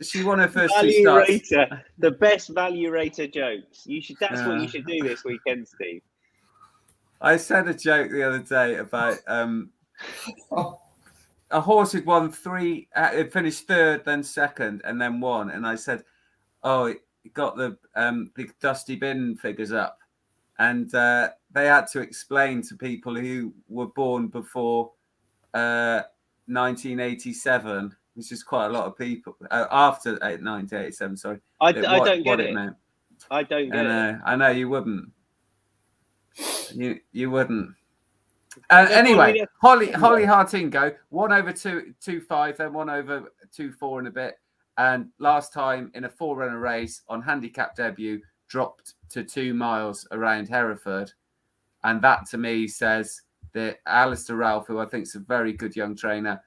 she won her first value 2 starts. rater, the best value rater jokes. That's what you should do this weekend, Steve. I said a joke the other day about a horse who'd won 3, it finished 3rd, then 2nd, and then won, and I said, "Oh, it got the dusty bin figures up," and they had to explain to people who were born before 1987, which is quite a lot of people after 1987. Sorry, I don't get it. Meant. I don't get it. I know you wouldn't. You wouldn't. Anyway, Holly Hartingo, 1 over 2.5, then 1 over 2.4 and a bit. And last time in a 4-runner race on handicap debut, dropped to 2 miles around Hereford. And that to me says that Alistair Ralph, who I think is a very good young trainer,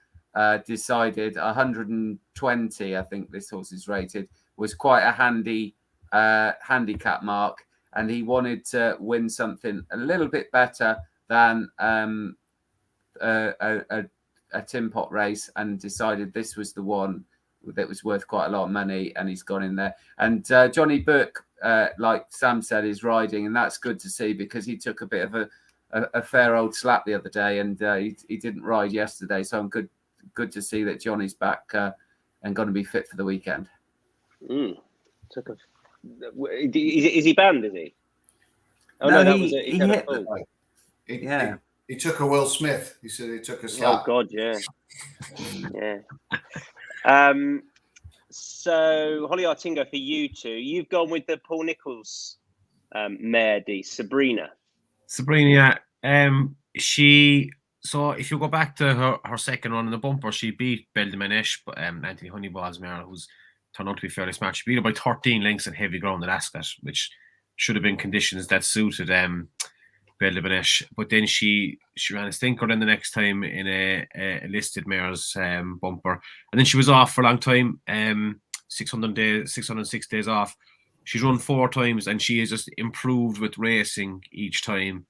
decided 120, I think this horse is rated, was quite a handy handicap mark. And he wanted to win something a little bit better than a tin pot race, and decided this was the one that was worth quite a lot of money, and he's gone in there. And Johnny Burke, like Sam said, is riding, and that's good to see because he took a bit of a fair old slap the other day, and he didn't ride yesterday. So I'm good to see that Johnny's back and going to be fit for the weekend. Is he banned? Is he? Oh no, that was it. He hit yeah. He took a Will Smith. He said he took a slap. Oh God, yeah, yeah. So Holly Artingo, for you two, you've gone with the Paul Nicholls mare, Sabrina. Sabrina, so if you go back to her second run in the bumper, she beat 𝗲𝗲𝗁 but Anthony Honeyball's mare, who's turned out to be fairly smart. She beat her by 13 lengths at heavy ground at Ascot, which should have been conditions that suited 𝗲𝗲𝗁. But then she ran a stinker then the next time in a listed mare's bumper, and then she was off for a long time. 606 days off. She's run 4 times, and she has just improved with racing each time.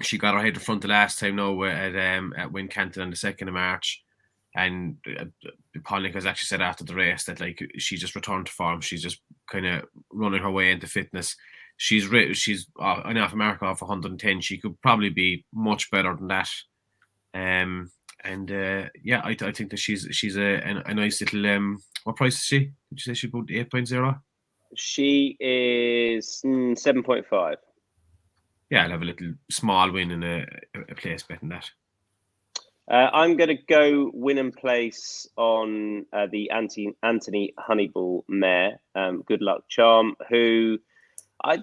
She got her head in front the last time now at Wincanton on the 2nd of March. And Paul Nicholls actually said after the race that like she just returned to form. She's just kind of running her way into fitness. She's enough America off 110. She could probably be much better than that. Yeah, I think that she's a nice little. What price is she? Did you say she's about 8.0? She is 7.5. Yeah, I'll have a little small win in a place betting that. I'm going to go win and place on the Anthony Honeyball mare, Good Luck Charm, who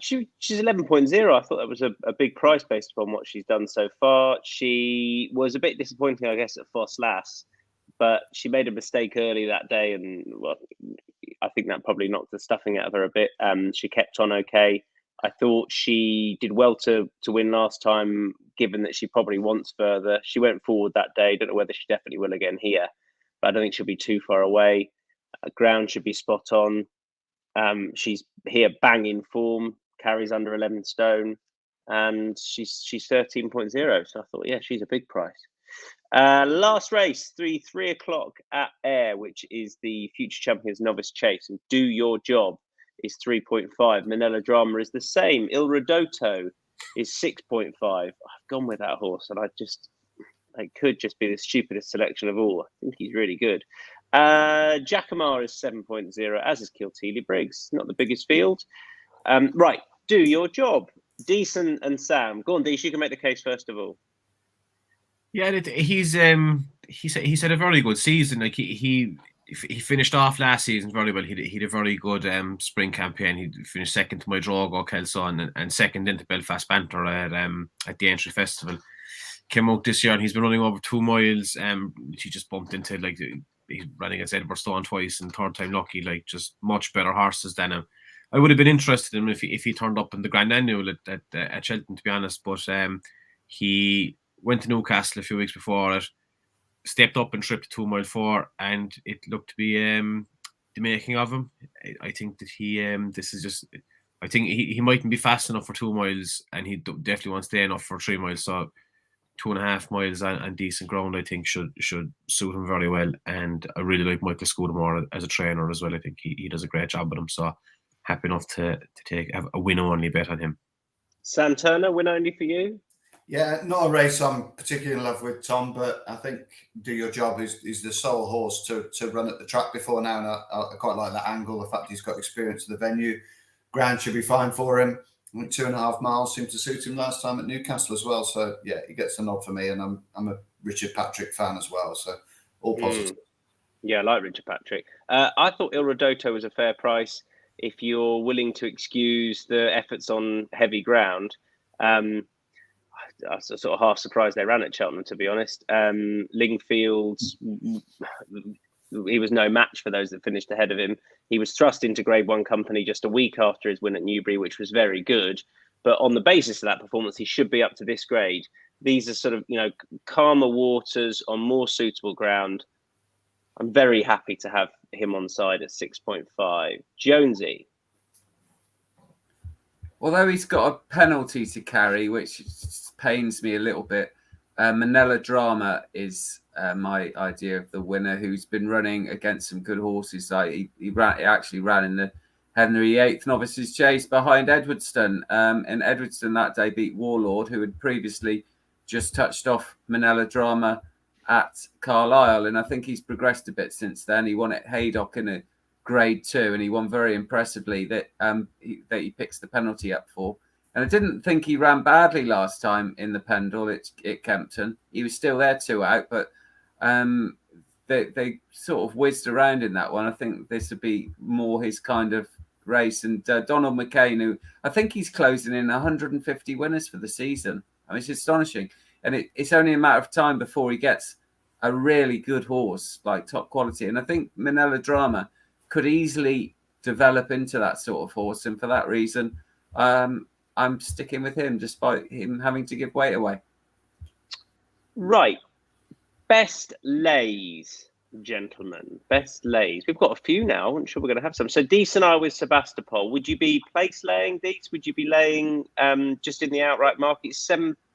she's 11.0. I thought that was a big price based upon what she's done so far. She was a bit disappointing, I guess, at Foss Lass, but she made a mistake early that day, and well, I think that probably knocked the stuffing out of her a bit. She kept on okay. I thought she did well to win last time, given that she probably wants further. She went forward that day. Don't know whether she definitely will again here, but I don't think she'll be too far away. Ground should be spot on. She's here banging form, carries under 11 stone, and she's 13.0. So I thought, yeah, she's a big price. Last race, 3 o'clock at Ayr, which is the Future Champions Novice Chase, and Do Your Job is 3.5. Manila Drama is the same. Il Rodotto is 6.5. I've gone with that horse, and it could just be the stupidest selection of all. I think he's really good. 𝗕𝗲𝘁𝗁𝗍𝗁 is 7.0, as is 𝗕𝗲𝘁𝗁𝘁𝗁𝘁. Not the biggest field. Right, Do Your Job. Deason and Sam. Go on, Deas, you can make the case first of all. Yeah, he's had a very good season. Like he finished off last season very well. He had a very good spring campaign. He finished second to my Drogo 𝗕𝗲𝗁 and second into Belfast Banter at the Entry Festival. Came out this year and he's been running over 2 miles. He just bumped into he's running against Edward Stone twice and third time lucky. Like just much better horses than him. I would have been interested in him if he turned up in the Grand Annual at Shelton, to be honest. But he went to Newcastle a few weeks before it, stepped up and tripped 2 mile 4, and it looked to be the making of him. I think that I think he mightn't be fast enough for 2 miles, and he definitely won't stay enough for 3 miles. So 2.5 miles on decent ground, I think, should suit him very well. And I really like Michael Scudamore as a trainer as well. I think he does a great job with him. So happy enough to have a win-only bet on him. Sam Turner, win-only for you? Yeah, not a race I'm particularly in love with, Tom, but I think Do Your Job is the sole horse to run at the track before now, and I quite like that angle, the fact he's got experience of the venue. Ground should be fine for him. I think 2.5 miles seemed to suit him last time at Newcastle as well. So, yeah, he gets a nod for me, and I'm a Richard Patrick fan as well, so all positive. Yeah, I like Richard Patrick. I thought Il Rodotto was a fair price if you're willing to excuse the efforts on heavy ground. I was sort of half surprised they ran at Cheltenham, to be honest. Lingfield, he was no match for those that finished ahead of him. He was thrust into Grade 1 company just a week after his win at Newbury, which was very good. But on the basis of that performance, he should be up to this grade. These are sort of, calmer waters on more suitable ground. I'm very happy to have him on side at 6.5. Jonesy. Although he's got a penalty to carry, which pains me a little bit, Manila Drama is my idea of the winner, who's been running against some good horses. He actually ran in the Henry VIII Novices Chase behind Edwardstone. And Edwardstone that day beat Warlord, who had previously just touched off Manila Drama at Carlisle. And I think he's progressed a bit since then. He won at Haydock in a Grade 2, and he won very impressively that he picks the penalty up for. And I didn't think he ran badly last time in the Pendle at Kempton. He was still there 2 out, but they sort of whizzed around in that one. I think this would be more his kind of race. And Donald McCain, who I think he's closing in 150 winners for the season. I mean, it's astonishing. And it's only a matter of time before he gets a really good horse, like top quality. And I think Micheál could easily develop into that sort of horse. And for that reason, I'm sticking with him, despite him having to give weight away. Right. Best lays, gentlemen. Best lays. We've got a few now. I'm sure we're going to have some. So, Deasy and I with 𝗲𝗲. Would you be place laying, Deasy? Would you be laying just in the outright market?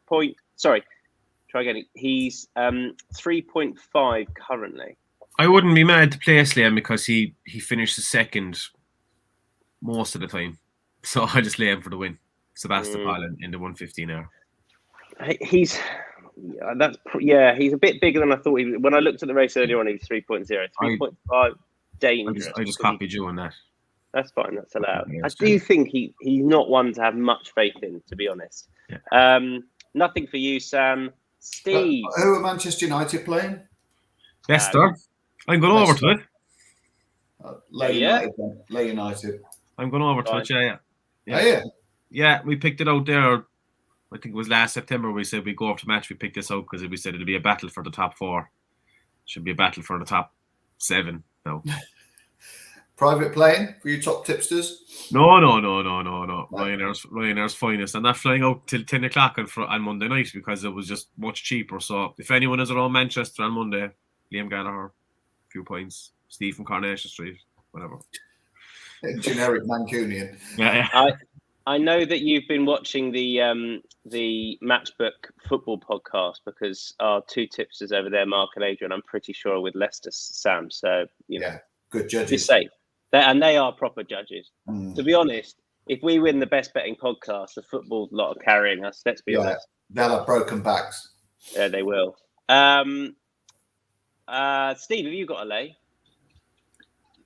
Try again. He's 3.5 currently. I wouldn't be mad to place lay him because he finished the second most of the time. So I just lay him for the win. 𝗲𝗲 in the 115 hour. He's a bit bigger than I thought. When I looked at the race earlier on, he was 3.0, 3.5. Dangerous. I just copied you on that. That's fine. That's allowed. Yeah, I do think he's not one to have much faith in, to be honest. Yeah. Nothing for you, Sam. Steve. Who are Manchester United playing? Leicester. I'm going over to it. Lay United. I'm going over to it. Yeah. Oh, yeah. Yeah, we picked it out there. I think it was last September. We said we go up to match. We picked this out because we said it'd be a battle for the top 4. Should be a battle for the top 7 now. Private playing for you top tipsters? No. Ryanair's finest. I'm not flying out till 10 o'clock on Monday night because it was just much cheaper. So if anyone is around Manchester on Monday, Liam Gallagher, a few points. Steve from Coronation Street, whatever. Generic Mancunian. Yeah. I know that you've been watching the Matchbook football podcast because our 2 tipsters over there, Mark and Adrian, I'm pretty sure are with Leicester, Sam. So, good judges. Be safe. They are proper judges. To be honest, if we win the best betting podcast, the football lot are carrying us. Let's be honest. They'll have broken backs. Yeah, they will. Steve, have you got a lay?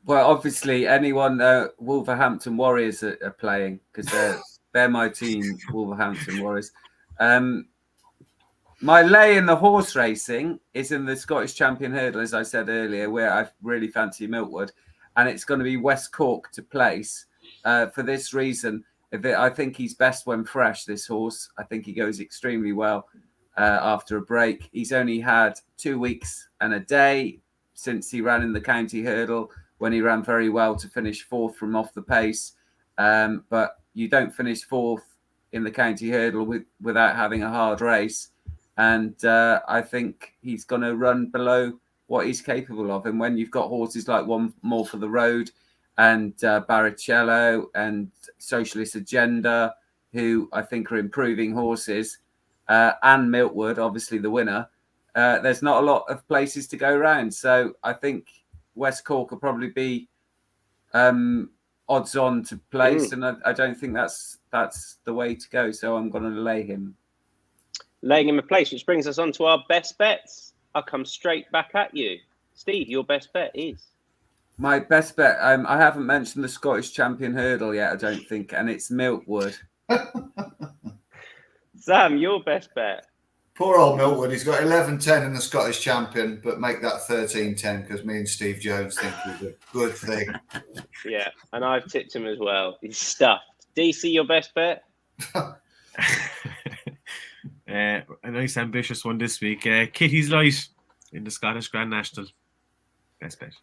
Well, obviously, anyone Wolverhampton Warriors are playing because they're my team, Wolverhampton Warriors. My lay in the horse racing is in the Scottish Champion Hurdle, as I said earlier, where I really fancy Milkwood, and it's going to be West Cork to place. For this reason, I think he's best when fresh, this horse. I think he goes extremely well after a break. He's only had 2 weeks and a day since he ran in the County Hurdle, when he ran very well to finish 4th from off the pace. But you don't finish 4th in the County Hurdle without having a hard race. And I think he's going to run below what he's capable of. And when you've got horses like One More for the Road and Barrichello and Socialist Agenda, who I think are improving horses, and Milkwood, obviously the winner, there's not a lot of places to go around. So I think West Cork will probably be odds on to place, and I don't think that's the way to go. So I'm going to lay him. Laying him a place, which brings us on to our best bets. I'll come straight back at you. Steve, your best bet is? My best bet, I haven't mentioned the Scottish Champion Hurdle yet, I don't think, and it's Milkwood. Sam, your best bet? Poor old Milkwood. He's got 11-10 in the Scottish Champion, but make that 13-10 because me and Steve Jones think he's a good thing. Yeah, and I've tipped him as well. He's stuffed. Deasy, your best bet? A nice ambitious one this week. Kitty's Light in the Scottish Grand National. Best bet.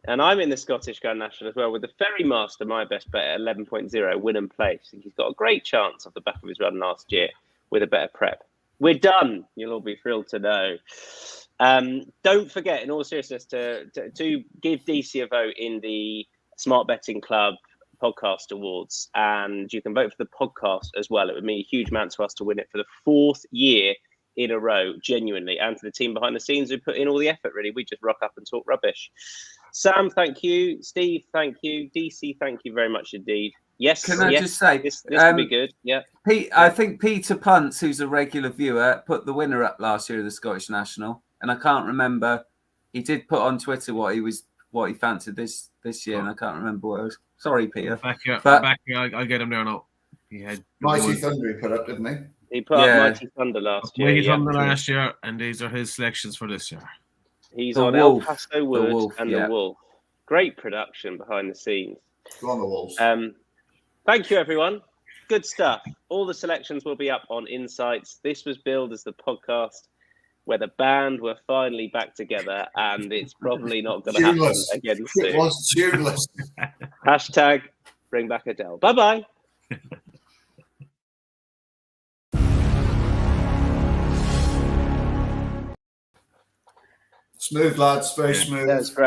And I'm in the Scottish Grand National as well with the Ferry Master, my best bet at 11.0, win and place. I think he's got a great chance off the back of his run last year with a better prep. We're done. You'll all be thrilled to know. Don't forget, in all seriousness, to give Deasy a vote in the Smart Betting Club podcast awards, and you can vote for the podcast as well. It would mean a huge amount to us to win it for the 4th year in a row, genuinely, and to the team behind the scenes who put in all the effort. Really, we just rock up and talk rubbish. Sam, thank you. Steve, thank you. Deasy, thank you very much indeed. Yes, can I just say this will be good? Yeah. I think Peter Puntz, who's a regular viewer, put the winner up last year of the Scottish National, and I can't remember. He did put on Twitter what he fancied this year, and I can't remember what it was. Sorry, Peter. Back here, I'll get him there now. He had Mighty Thunder he put up, didn't he? He put up Mighty Thunder last year. Mighty Thunder last year, and these are his selections for this year. He's The on Wolf. El Paso The Wood Wolf, and yeah. The Wolf. Great production behind the scenes. Go on the Wolves. Thank you, everyone. Good stuff. All the selections will be up on Insights. This was billed as the podcast where the band were finally back together, and it's probably not going to happen Tuneless. again It soon. was tuneless. Hashtag bring back Adele. Bye-bye. Smooth, lads. Very smooth. That's great.